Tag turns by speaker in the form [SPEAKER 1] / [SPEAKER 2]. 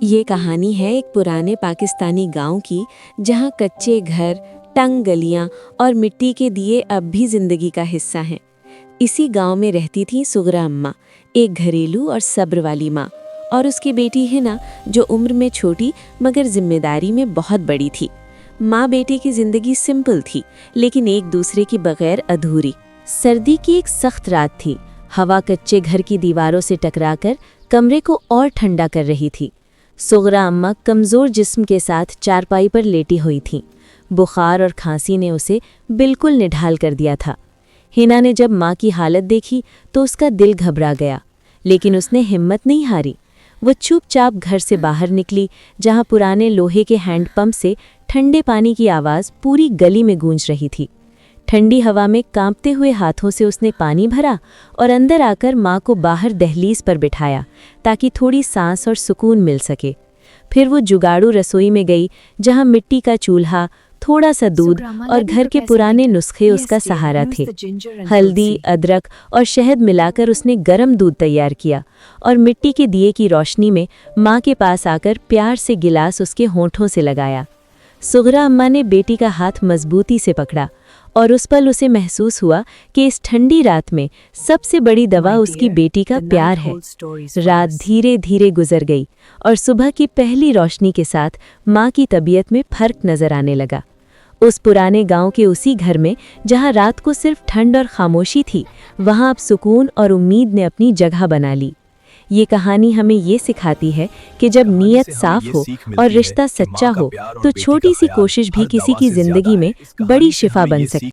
[SPEAKER 1] ये कहानी है एक पुराने पाकिस्तानी गांव की, जहां कच्चे घर, तंग गलियां और मिट्टी के दिए अब भी जिंदगी का हिस्सा हैं। इसी गांव में रहती थी सुगरा अम्मा, एक घरेलू और सब्र वाली माँ, और उसकी बेटी हिना, जो उम्र में छोटी मगर जिम्मेदारी में बहुत बड़ी थी। माँ बेटी की जिंदगी सिंपल थी, लेकिन एक दूसरे के बगैर अधूरी। सर्दी की एक सख्त रात थी। हवा कच्चे घर की दीवारों से टकराकर कमरे को और ठंडा कर रही थी। सुगरा अम्मा कमज़ोर जिस्म के साथ चारपाई पर लेटी हुई थीं। बुखार और खांसी ने उसे बिल्कुल निढाल कर दिया था। हिना ने जब माँ की हालत देखी तो उसका दिल घबरा गया, लेकिन उसने हिम्मत नहीं हारी। वो चुपचाप घर से बाहर निकली, जहाँ पुराने लोहे के हैंडपंप से ठंडे पानी की आवाज़ पूरी गली में गूंज रही थी। ठंडी हवा में कांपते हुए हाथों से उसने पानी भरा और अंदर आकर माँ को बाहर दहलीज पर बिठाया, ताकि थोड़ी सांस और सुकून मिल सके। फिर वो जुगाड़ू रसोई में गई, जहाँ मिट्टी का चूल्हा, थोड़ा सा दूध और घर के पुराने नुस्खे उसका सहारा थे। हल्दी, अदरक और शहद मिलाकर उसने गर्म दूध तैयार किया और मिट्टी के दिए की रोशनी में माँ के पास आकर प्यार से गिलास उसके होंठों से लगाया। सुगरा अम्मा ने बेटी का हाथ मजबूती से पकड़ा, और उस पल उसे महसूस हुआ कि इस ठंडी रात में सबसे बड़ी दवा उसकी बेटी का प्यार है। रात धीरे धीरे गुजर गई और सुबह की पहली रोशनी के साथ माँ की तबीयत में फर्क नजर आने लगा। उस पुराने गांव के उसी घर में, जहां रात को सिर्फ ठंड और खामोशी थी, वहां अब सुकून और उम्मीद ने अपनी जगह बना ली। ये कहानी हमें ये सिखाती है कि जब नीयत साफ हो और रिश्ता सच्चा हो, तो छोटी सी कोशिश भी किसी की जिंदगी में बड़ी शिफा बन सकती है।